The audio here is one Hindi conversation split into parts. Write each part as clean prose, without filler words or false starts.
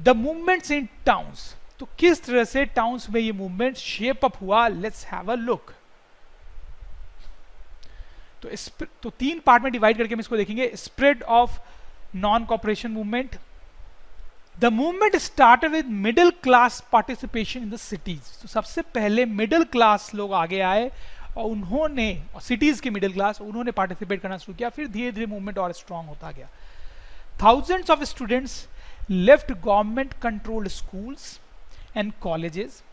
द मूवमेंट्स इन टाउन्स, तो किस तरह से टाउन्स में ये मूवमेंट शेप अप हुआ, लेट्स हैव अ लुक। तो 3 पार्ट में डिवाइड करके हम इसको देखेंगे। Spread of non cooperation movement, the movement started with middle class participation in the cities. तो सबसे पहले मिडिल क्लास लोग आगे आए और उन्होंने, सिटीज के मिडिल क्लास, उन्होंने पार्टिसिपेट करना शुरू किया। फिर धीरे धीरे मूवमेंट और स्ट्रांग होता गया। Thousands of students left government controlled schools and colleges,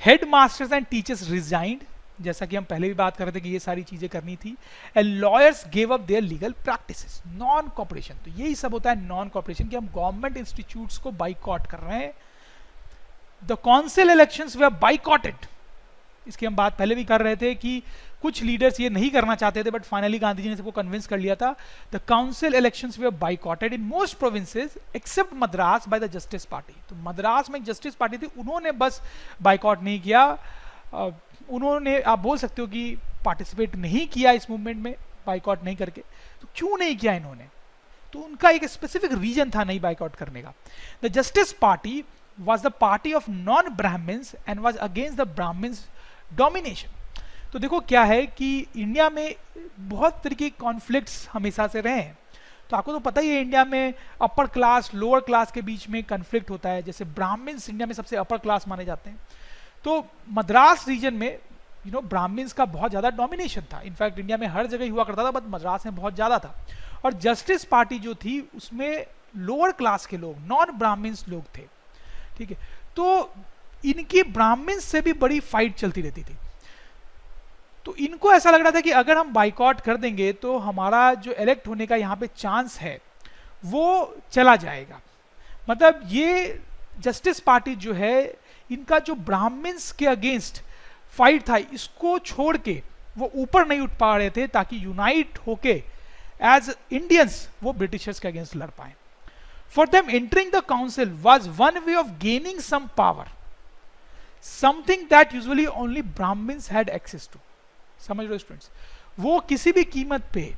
headmasters and teachers resigned, जैसा कि हम पहले भी बात कर रहे थे कि ये सारी चीजें करनी थी। And lawyers gave up their legal practices. Non cooperation, तो यही सब होता है नॉन कॉपरेशन, कि हम गवर्नमेंट इंस्टीट्यूट्स को बाइकॉट कर रहे हैं। The council elections were boycotted, इसकी हम बात पहले भी कर रहे थे कि कुछ लीडर्स ये नहीं करना चाहते थे, बट फाइनली गांधी जी ने सबको कन्विंस कर लिया था। The council elections were boycotted in most provinces except Madras by the Justice Party. तो मद्रास में जस्टिस पार्टी थी, उन्होंने बस बाइकॉट नहीं किया, उन्होंने, आप बोल सकते हो कि पार्टिसिपेट नहीं किया इस मूवमेंट में, बाइकआउट नहीं करके। तो क्यों नहीं किया इन्होंने? तो उनका एक स्पेसिफिक रीजन था नहीं बाइकआउट करने का। The Justice Party was the party of non Brahmins and was against the Brahmins domination. तो देखो क्या है कि इंडिया में बहुत तरह के कॉन्फ्लिक्ट्स हमेशा से रहे हैं। तो आपको तो पता ही है इंडिया में अपर क्लास लोअर क्लास के बीच में कॉन्फ्लिक्ट होता है। जैसे ब्राह्मण्स इंडिया में सबसे अपर क्लास माने जाते हैं, तो मद्रास रीजन में ब्राह्मण्स का बहुत ज्यादा डोमिनेशन था। इनफैक्ट इंडिया में हर जगह हुआ करता था, बट मद्रास में बहुत ज्यादा था। और जस्टिस पार्टी जो थी उसमें लोअर क्लास के लोग, नॉन ब्राह्मण्स लोग थे, ठीक है। तो इनकी ब्राह्मण्स से भी बड़ी फाइट चलती रहती थी। तो इनको ऐसा लग रहा था कि अगर हम बाइकआउट कर देंगे तो हमारा जो इलेक्ट होने का यहाँ पे चांस है वो चला जाएगा। मतलब ये जस्टिस पार्टी जो है, इनका जो ब्राह्मण्स के अगेंस्ट फाइट था, इसको छोड़ के वो ऊपर नहीं उठ पा रहे थे, ताकि यूनाइट होके एज इंडियंस वो ब्रिटिशर्स के अगेंस्ट लड़ पाए। For them entering the council was one way of gaining some power, something that usually only Brahmins had access to. समझ लो स्टूडेंट्स, वो किसी भी कीमत पे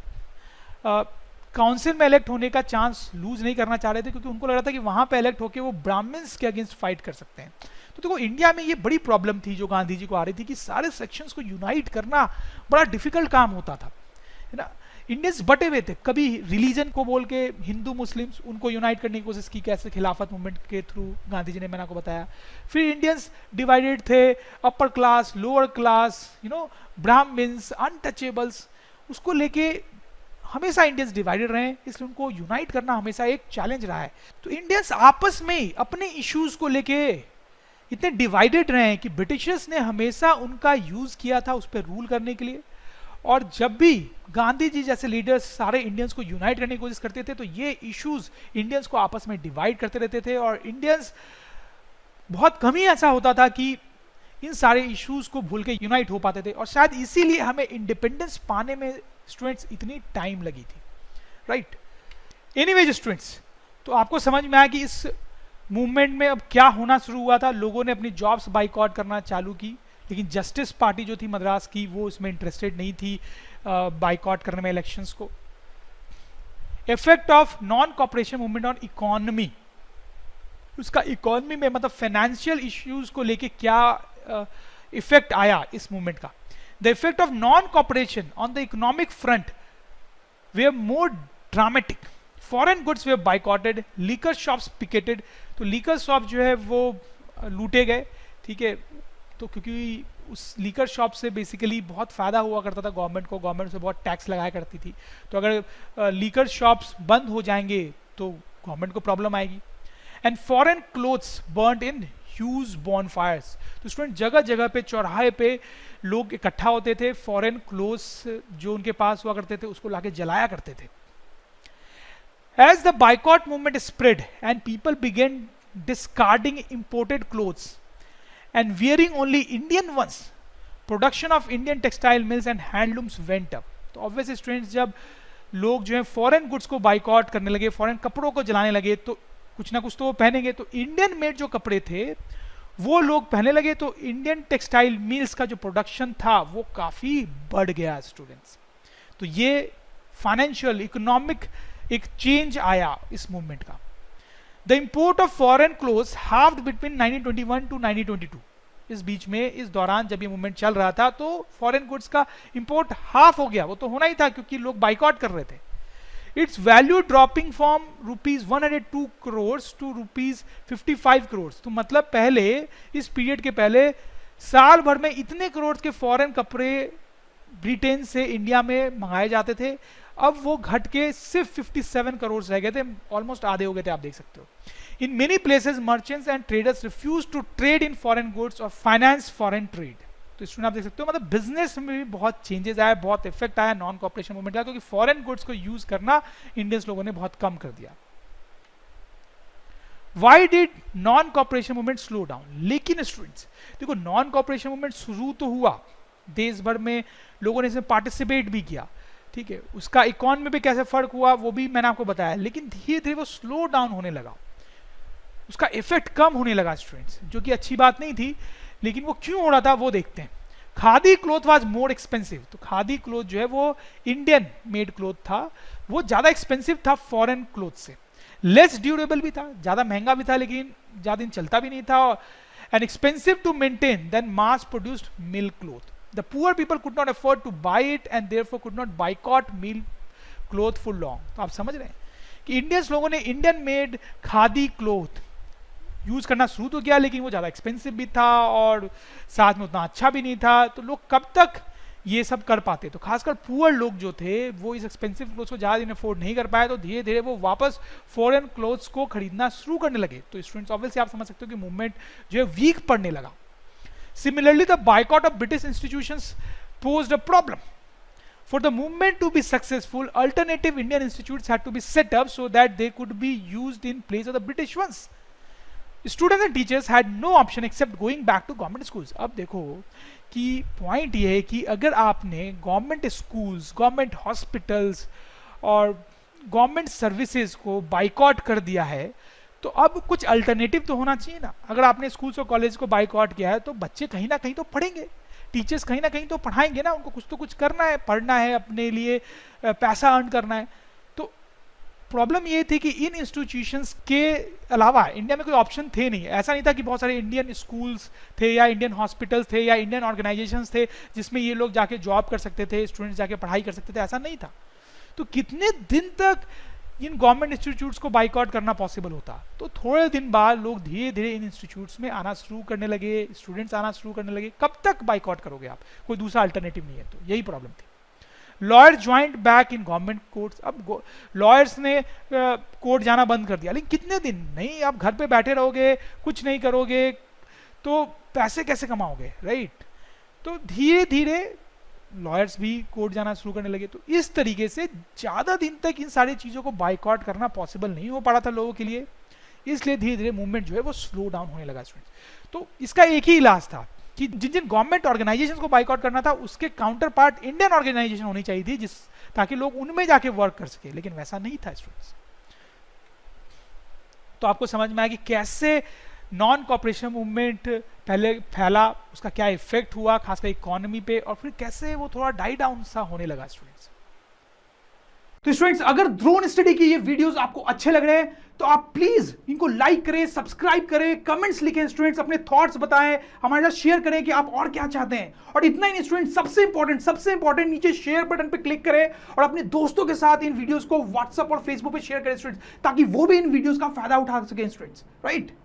काउंसिल में इलेक्ट होने का चांस लूज नहीं करना चाह रहे थे, क्योंकि उनको लग रहा था कि वहां पे इलेक्ट होके वो ब्राह्मण्स के अगेंस्ट फाइट कर सकते हैं। तो देखो इंडिया में ये बड़ी प्रॉब्लम थी जो गांधी जी को आ रही थी, कि सारे सेक्शंस को यूनाइट करना बड़ा डिफिकल्ट काम होता था, है ना। इंडियंस बटे हुए थे, कभी रिलीजन को बोल के हिंदू मुस्लिम्स, उनको यूनाइट करने की कोशिश की, कैसे खिलाफत मूवमेंट के थ्रू, गांधी जी ने मैंने आपको बताया। फिर इंडियंस डिवाइडेड थे, upper class, lower class, Brahmins, untouchables, उसको लेके हमेशा इंडियंस डिवाइडेड रहे, इसलिए उनको यूनाइट करना हमेशा एक चैलेंज रहा है। तो इंडियंस आपस में अपने इश्यूज को लेके इतने डिवाइडेड रहे हैं कि ब्रिटिशर्स ने हमेशा उनका यूज किया था उस पर रूल करने के लिए। और जब भी गांधी जी जैसे लीडर्स सारे इंडियंस को यूनाइट करने की कोशिश करते थे, तो ये इश्यूज इंडियंस को आपस में डिवाइड करते रहते थे। और इंडियंस बहुत कम ही ऐसा होता था कि इन सारे इश्यूज को भूल के यूनाइट हो पाते थे। और शायद इसीलिए हमें इंडिपेंडेंस पाने में स्टूडेंट्स इतनी टाइम लगी थी, राइट। एनीवेज स्टूडेंट्स, तो आपको समझ में आया कि इस मूवमेंट में अब क्या होना शुरू हुआ था। लोगों ने अपनी जॉब्स बाइकआउट करना चालू की, लेकिन जस्टिस पार्टी जो थी मद्रास की, वो इसमें इंटरेस्टेड नहीं थी बाइकआउट करने में इलेक्शंस को। Effect of non cooperation movement on economy, उसका इकोनॉमी में मतलब फाइनेंशियल इश्यूज को लेके क्या इफेक्ट आया इस मूवमेंट का। The effect of non cooperation on the economic front way more dramatic. Foreign goods way boycotted, liquor shops picketed. तो लीकर शॉप जो है वो लूटे गए, ठीक है। तो क्योंकि उस लीकर शॉप से बेसिकली बहुत फायदा हुआ करता था गवर्नमेंट को, गवर्नमेंट से बहुत टैक्स लगाया करती थी। तो अगर लीकर शॉप्स बंद हो जाएंगे तो गवर्नमेंट को प्रॉब्लम आएगी। And foreign clothes burned in huge bonfires. तो स्टूडेंट जगह जगह पे, चौराहे पे लोग इकट्ठा होते थे, फॉरेन क्लोथ्स जो उनके पास हुआ करते थे उसको लाके जलाया करते थे। As the boycott movement spread and people began discarding imported clothes and wearing only Indian ones, production of Indian textile mills and handlooms went up. तो obviously students, जब लोग जो है फॉरेन गुड्स को बाइकआउट करने लगे, फॉरेन कपड़ों को जलाने लगे, तो कुछ ना कुछ तो वो पहनेंगे। तो इंडियन मेड जो कपड़े थे वो लोग पहनने लगे, तो इंडियन टेक्सटाइल मिल्स का जो प्रोडक्शन था वो काफी बढ़ गया स्टूडेंट्स। तो ये फाइनेंशियल इकोनॉमिक एक चेंज आया इस मूवमेंट का। The import of foreign clothes halved between 1921 to 1922। इस बीच में, इस दौरान जब ये मूवमेंट चल रहा था तो फॉरेन गुड्स का इंपोर्ट हाफ हो गया। वो तो होना ही था क्योंकि लोग बाइकआउट कर रहे थे। Its value dropping from ₹102 crore to ₹55 crore. तो मतलब पहले, इस पीरियड के पहले साल भर में इतने करोड़ के फॉरेन कपड़े ब्रिटेन से इंडिया में मंगाए जाते थे, अब वो घट के सिर्फ 57 करोड़ रह गए थे, ऑलमोस्ट आधे हो गए थे, आप देख सकते हो। In many places merchants and traders refuse to trade in foreign goods और फाइनेंस फॉरेन ट्रेड। तो इसमें आप देख सकते हो, मतलब बिजनेस में भी बहुत चेंजेस आया, बहुत इफेक्ट आया नॉन कॉपरेशन मूवमेंट का, क्योंकि फॉरेन गुड्स को यूज करना इंडियंस लोगों ने बहुत कम कर दिया। Why did non cooperation movement slow down? लेकिन स्टूडेंट्स देखो, नॉन कॉपरेशन मूवमेंट शुरू तो हुआ, देश भर में लोगों ने इसमें पार्टिसिपेट भी किया, ठीक है, उसका इकोनॉमी में भी कैसे फर्क हुआ वो भी मैंने आपको बताया, लेकिन धीरे धीरे वो स्लो डाउन होने लगा, उसका इफेक्ट कम होने लगा स्टूडेंट्स, जो कि अच्छी बात नहीं थी। लेकिन वो क्यों हो रहा था वो देखते हैं। Khadi cloth was more expensive. तो खादी क्लोथ जो है वो इंडियन मेड क्लोथ था, वो ज्यादा एक्सपेंसिव था फॉरेन क्लोथ से। लेस ड्यूरेबल भी था, ज्यादा महंगा भी था, लेकिन ज्यादा दिन चलता भी नहीं था, and expensive to maintain than mass produced mill cloth. The poor people could not afford to buy it and therefore could not boycott mill cloth for long. तो आप समझ रहे हैं कि इंडियंस लोगों ने Indian made khadi cloth use करना शुरू तो किया, लेकिन वो ज्यादा एक्सपेंसिव भी था और साथ में उतना अच्छा भी नहीं था। तो लोग कब तक ये सब कर पाते? तो खासकर पुअर लोग जो थे वो इस एक्सपेंसिव क्लोथ्स को ज्यादा दिन अफोर्ड नहीं कर पाए, तो धीरे धीरे वो वापस फॉरेन क्लोथ्स को खरीदना शुरू करने लगे। तो स्टूडेंट्स ऑब्वियसली आप समझ सकते हो कि मूवमेंट जो है वीक पड़ने लगा। Similarly the boycott of British institutions posed a problem. For the movement to be successful, alternative Indian institutes had to be set up so that they could be used in place of the British ones. Students and teachers had no option except going back to government schools. अब देखो कि पॉइंट ये है कि अगर आपने गवर्नमेंट स्कूल्स, गवर्नमेंट हॉस्पिटल्स और गवर्नमेंट सर्विसेज को बाइकआउट कर दिया है, तो अब कुछ अल्टरनेटिव तो होना चाहिए ना। अगर आपने स्कूल्स और कॉलेज को बाइकआउट किया है तो बच्चे कहीं ना कहीं तो पढ़ेंगे, टीचर्स कहीं ना कहीं तो पढ़ाएंगे ना, उनको कुछ तो कुछ करना है, पढ़ना है, अपने लिए पैसा अर्न करना है। तो प्रॉब्लम ये थी कि इन इंस्टीट्यूशंस के अलावा इंडिया में कोई ऑप्शन थे नहीं। ऐसा नहीं था कि बहुत सारे इंडियन स्कूल्स थे या इंडियन हॉस्पिटल्स थे या इंडियन ऑर्गेनाइजेशंस थे जिसमें ये लोग जाके जॉब कर सकते थे, स्टूडेंट्स जाके पढ़ाई कर सकते थे, ऐसा नहीं था। तो कितने दिन तक इन गवर्नमेंट इंस्टीट्यूट्स को बाइकआउट करना पॉसिबल होता? तो थोड़े दिन बाद लोग धीरे धीरे इन इंस्टीट्यूट्स में आना शुरू करने लगे, स्टूडेंट्स आना शुरू करने लगे। कब तक बाइकआउट करोगे आप? कोई दूसरा अल्टरनेटिव नहीं है। तो यही प्रॉब्लम थी। Lawyer joint back in government courts. अब लॉयर्स ने कोर्ट जाना बंद कर दिया, लेकिन कितने दिन? नहीं, आप घर पे बैठे रहोगे, कुछ नहीं करोगे तो पैसे कैसे कमाओगे, राइट? तो धीरे धीरे लॉयर्स भी कोर्ट जाना शुरू करने लगे। तो इस तरीके से ज्यादा दिन तक इन सारी चीजों को बाइकआउट करना पॉसिबल नहीं हो पा रहा था लोगों के लिए, इसलिए धीरे धीरे मूवमेंट जो है वो स्लो डाउन होने लगा स्टूडेंट्स। तो इसका एक ही इलाज था कि जिन जिन गवर्नमेंट ऑर्गेनाइजेशन को बाइकआउट करना था उसके काउंटर पार्ट इंडियन ऑर्गेनाइजेशन होनी चाहिए थी, जिस ताकि लोग उनमें जाके वर्क कर सके, लेकिन वैसा नहीं था स्टूडेंट्स। तो आपको समझ में आया कि कैसे नॉन कॉपरेशन मूवमेंट पहले फैला, उसका क्या इफेक्ट हुआ खासकर इकोनॉमी पे, और फिर कैसे वो थोड़ा डाई डाउन सा होने लगा स्टूडेंट्स। तो स्टूडेंट्स, अगर ड्रोन स्टडी के ये वीडियोस आपको अच्छे लग रहे हैं तो आप प्लीज इनको लाइक करें, सब्सक्राइब करें, कमेंट्स लिखें स्टूडेंट्स, अपने थॉट्स बताएं, हमारे साथ शेयर करें कि आप और क्या चाहते हैं। और इतना ही नहीं स्टूडेंट्स, सबसे इंपॉर्टेंट नीचे शेयर बटन पे क्लिक करें और अपने दोस्तों के साथ इन वीडियोस को व्हाट्सएप और फेसबुक पे शेयर करें स्टूडेंट्स, ताकि वो भी इन वीडियोस का फायदा उठा सकें स्टूडेंट्स, राइट?